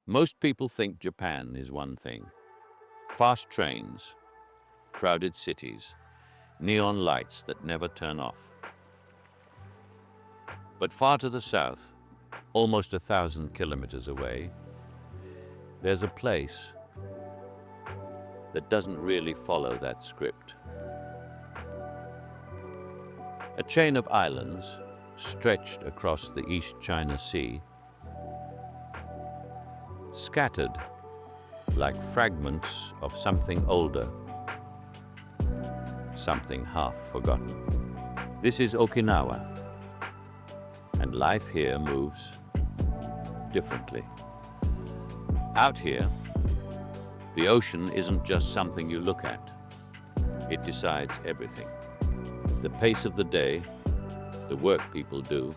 Most people think Japan is one thing. Fast trains, crowded cities, neon lights that never turn off. But far to the south, almost 1,000 kilometers away, there's a place that doesn't really follow that script. A chain of islands stretched across the East China Sea, scattered like fragments of something older, something half forgotten. This is Okinawa, and life here moves differently. Out here, the ocean isn't just something you look at. It decides everything. The pace of the day, the work people do,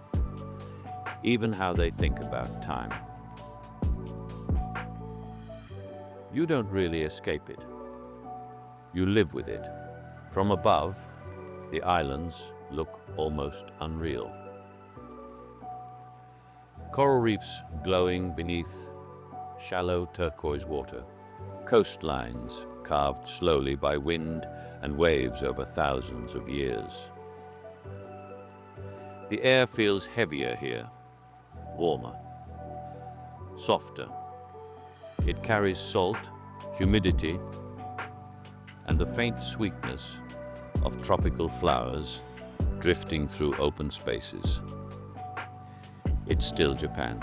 even how they think about time. You don't really escape it. You live with it. From above, the islands look almost unreal. Coral reefs glowing beneath shallow turquoise water. Coastlines carved slowly by wind and waves over thousands of years. The air feels heavier here, warmer, softer. It carries salt, humidity, and the faint sweetness of tropical flowers drifting through open spaces. It's still Japan.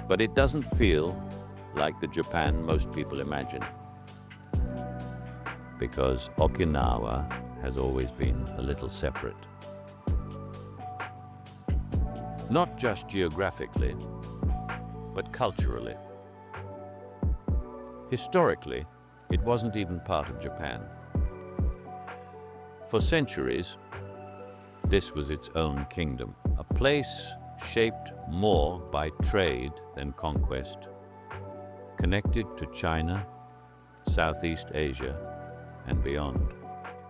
But it doesn't feel like the Japan most people imagine, because Okinawa has always been a little separate. Not just geographically, but culturally. Historically, it wasn't even part of Japan. For centuries, this was its own kingdom, a place shaped more by trade than conquest, connected to China, Southeast Asia, and beyond.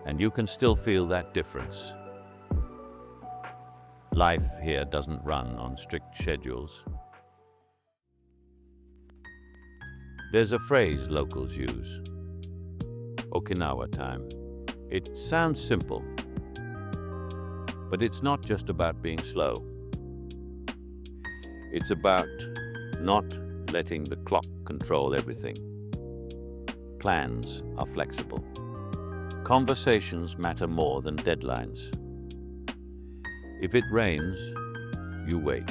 And you can still feel that difference. Life here doesn't run on strict schedules. There's a phrase locals use, Okinawa time. It sounds simple, but it's not just about being slow. It's about not letting the clock control everything. Plans are flexible. Conversations matter more than deadlines. If it rains, you wait.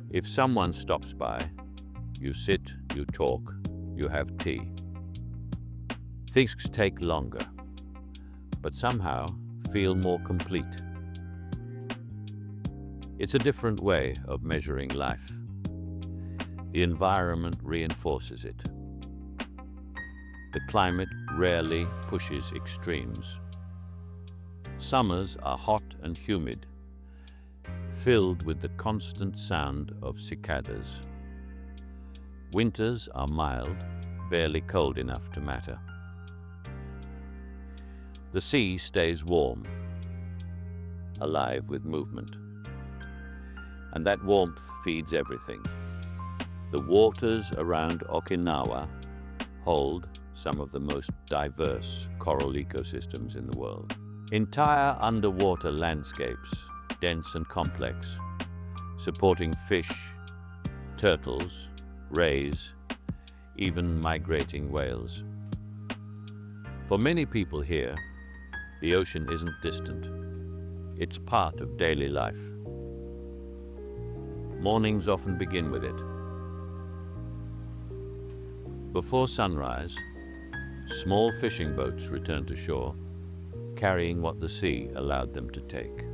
If someone stops by, you sit, you talk, you have tea. Things take longer, but somehow feel more complete. It's a different way of measuring life. The environment reinforces it. The climate rarely pushes extremes. Summers are hot and humid, filled with the constant sound of cicadas. Winters are mild, barely cold enough to matter. The sea stays warm, alive with movement. And that warmth feeds everything. The waters around Okinawa hold some of the most diverse coral ecosystems in the world. Entire underwater landscapes, dense and complex, supporting fish, turtles, rays, even migrating whales. For many people here, the ocean isn't distant. It's part of daily life. Mornings often begin with it. Before sunrise, small fishing boats return to shore, carrying what the sea allowed them to take.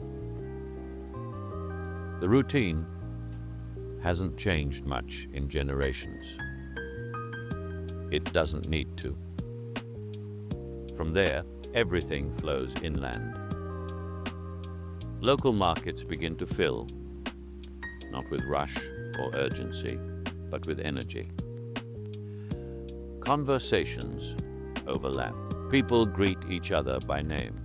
The routine hasn't changed much in generations. It doesn't need to. From there, everything flows inland. Local markets begin to fill, not with rush or urgency, but with energy. Conversations overlap. People greet each other by name.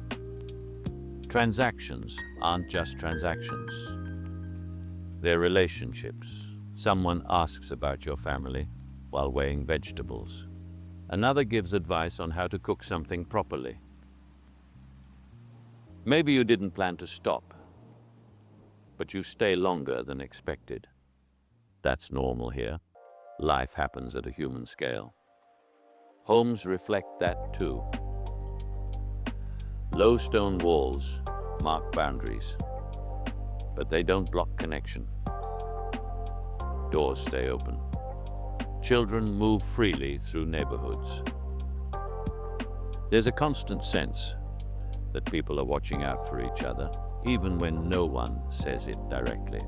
Transactions aren't just transactions. They're relationships, Someone asks about your family while weighing vegetables. Another gives advice on how to cook something properly. Maybe you didn't plan to stop, but you stay longer than expected. That's normal here. Life happens at a human scale. Homes reflect that too. Low stone walls mark boundaries, but they don't block connection. Doors stay open. Children move freely through neighborhoods. There's a constant sense that people are watching out for each other, even when no one says it directly.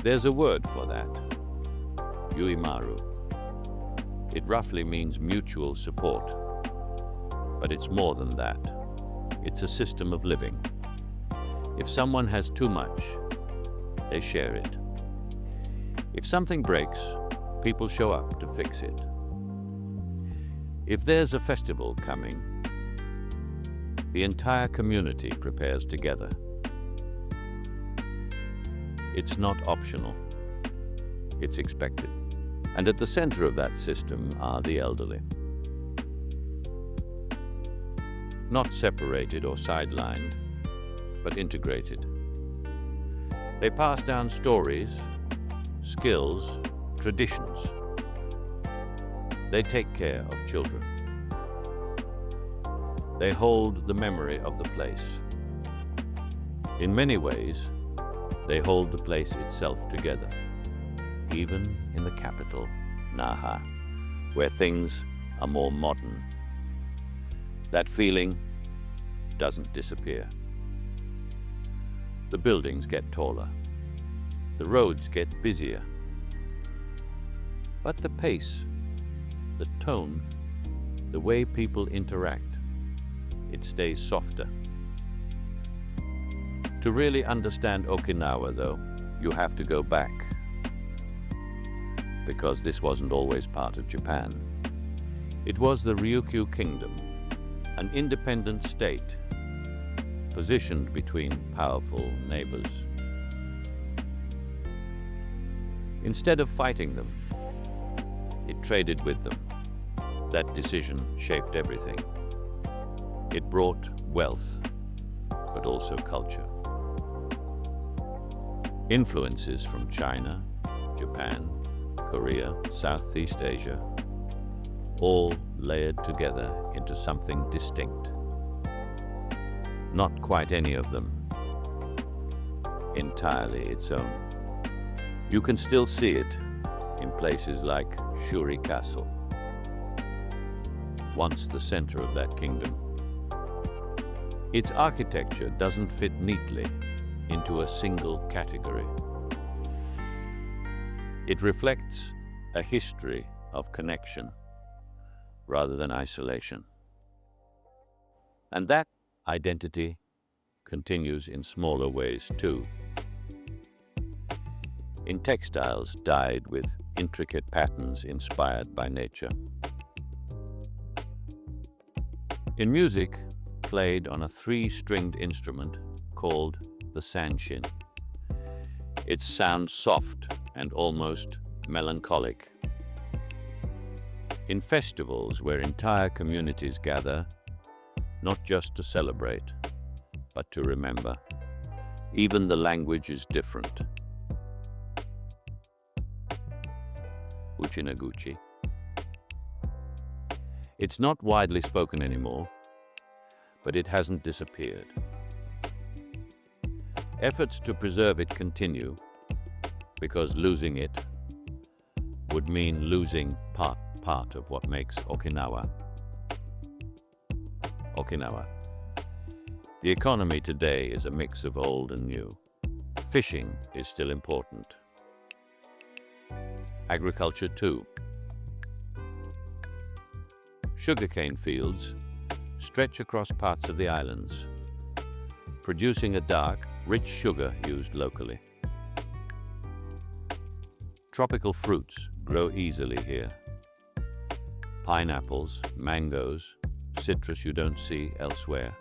There's a word for that, yuimaru. It roughly means mutual support, but it's more than that. It's a system of living. If someone has too much, they share it. If something breaks, people show up to fix it. If there's a festival coming, the entire community prepares together. It's not optional. It's expected. And at the center of that system are the elderly. Not separated or sidelined, but integrated. They pass down stories, skills, traditions. They take care of children. They hold the memory of the place. In many ways, they hold the place itself together, even in the capital, Naha, where things are more modern. That feeling doesn't disappear. The buildings get taller. The roads get busier. But the pace, the tone, the way people interact, it stays softer. To really understand Okinawa, though, you have to go back, because this wasn't always part of Japan. It was the Ryukyu Kingdom, an independent state, positioned between powerful neighbors. Instead of fighting them, it traded with them. That decision shaped everything. It brought wealth, but also culture. Influences from China, Japan, Korea, Southeast Asia, all layered together into something distinct. Not quite any of them entirely its own. You can still see it in places like Shuri Castle, once the center of that kingdom. Its architecture doesn't fit neatly into a single category. It reflects a history of connection rather than isolation. And that identity continues in smaller ways too. In textiles dyed with intricate patterns inspired by nature. In music played on a 3-stringed instrument called the sanshin. It sounds soft and almost melancholic. In festivals where entire communities gather, not just to celebrate, but to remember, even the language is different. Uchinaguchi. It's not widely spoken anymore, but it hasn't disappeared. Efforts to preserve it continue, because losing it would mean losing part of what makes Okinawa. Okinawa. The economy today is a mix of old and new. Fishing is still important. Agriculture too. Sugarcane fields stretch across parts of the islands, producing a dark, rich sugar used locally. Tropical fruits grow easily here. Pineapples, mangoes, citrus you don't see elsewhere.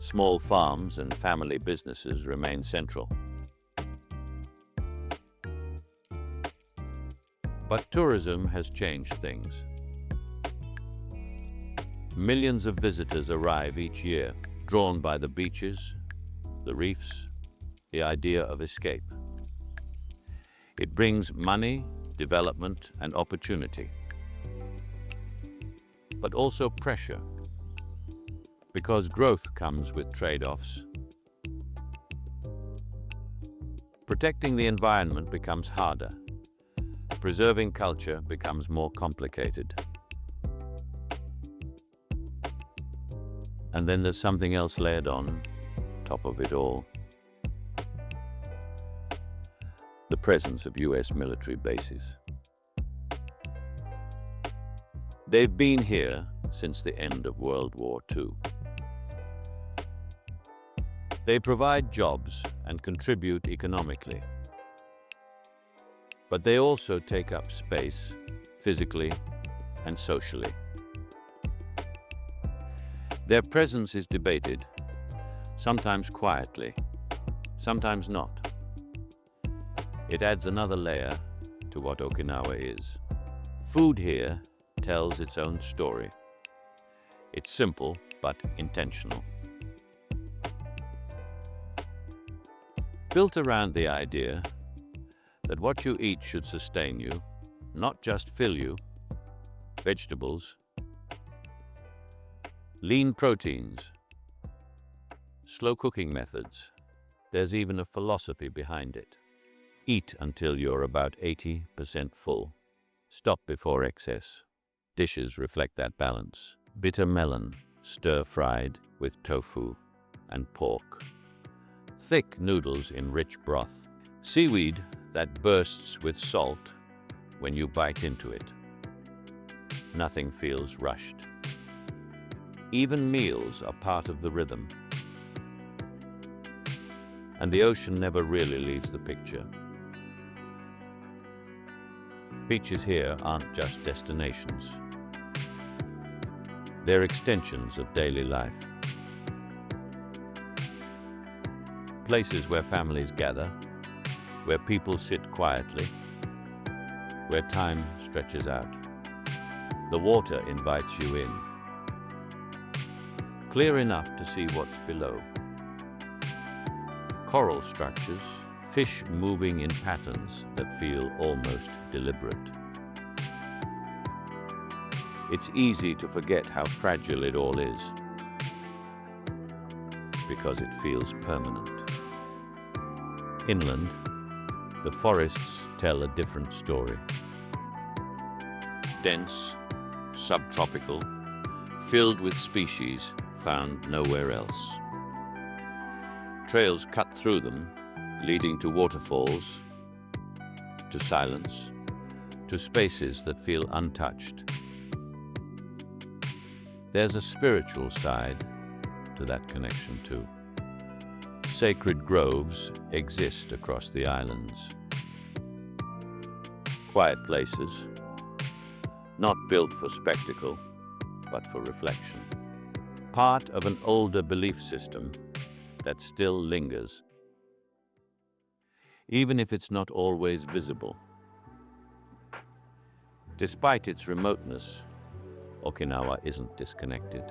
Small farms and family businesses remain central. But tourism has changed things. Millions of visitors arrive each year, drawn by the beaches, the reefs, the idea of escape. It brings money, development, and opportunity, but also pressure, because growth comes with trade-offs. Protecting the environment becomes harder. Preserving culture becomes more complicated. And then there's something else layered on top of it all. The presence of US military bases. They've been here since the end of World War II. They provide jobs and contribute economically. But they also take up space, physically and socially. Their presence is debated, sometimes quietly, sometimes not. It adds another layer to what Okinawa is. Food here tells its own story. It's simple but intentional. Built around the idea that what you eat should sustain you, not just fill you. Vegetables, lean proteins, slow cooking methods. There's even a philosophy behind it. Eat until you're about 80% full. Stop before excess. Dishes reflect that balance. Bitter melon, stir-fried with tofu and pork. Thick noodles in rich broth. Seaweed that bursts with salt when you bite into it. Nothing feels rushed. Even meals are part of the rhythm. And the ocean never really leaves the picture. Beaches here aren't just destinations. They're extensions of daily life. Places where families gather, where people sit quietly, where time stretches out. The water invites you in, clear enough to see what's below. Coral structures, fish moving in patterns that feel almost deliberate. It's easy to forget how fragile it all is, because it feels permanent. Inland, the forests tell a different story. Dense, subtropical, filled with species found nowhere else. Trails cut through them, leading to waterfalls, to silence, to spaces that feel untouched. There's a spiritual side to that connection too. Sacred groves exist across the islands. Quiet places, not built for spectacle, but for reflection. Part of an older belief system that still lingers, even if it's not always visible. Despite its remoteness, Okinawa isn't disconnected.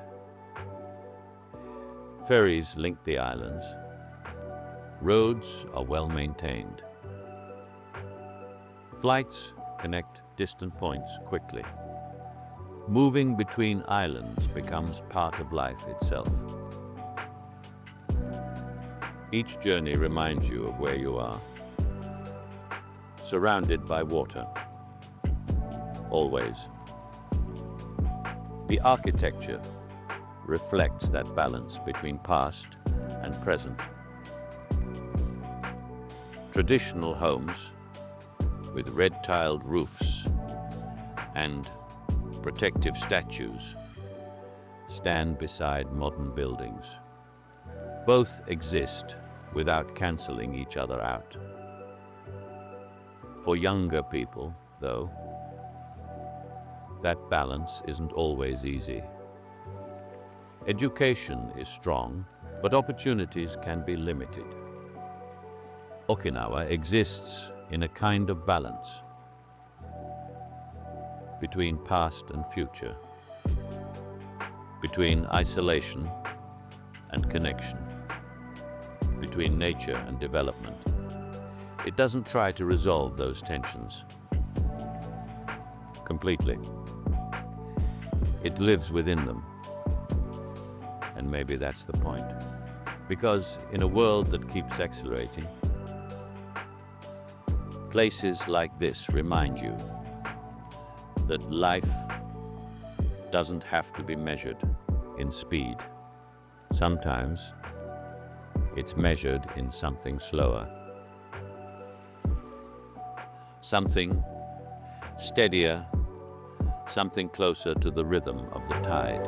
Ferries link the islands. Roads are well maintained. Flights connect distant points quickly. Moving between islands becomes part of life itself. Each journey reminds you of where you are. Surrounded by water. Always. The architecture reflects that balance between past and present. Traditional homes with red-tiled roofs and protective statues stand beside modern buildings. Both exist without canceling each other out. For younger people, though, that balance isn't always easy. Education is strong, but opportunities can be limited. Okinawa exists in a kind of balance. between past and future, between isolation and connection, between nature and development. It doesn't try to resolve those tensions completely. It lives within them. And maybe that's the point. Because in a world that keeps accelerating, places like this remind you that life doesn't have to be measured in speed. Sometimes it's measured in something slower, something steadier, something closer to the rhythm of the tide.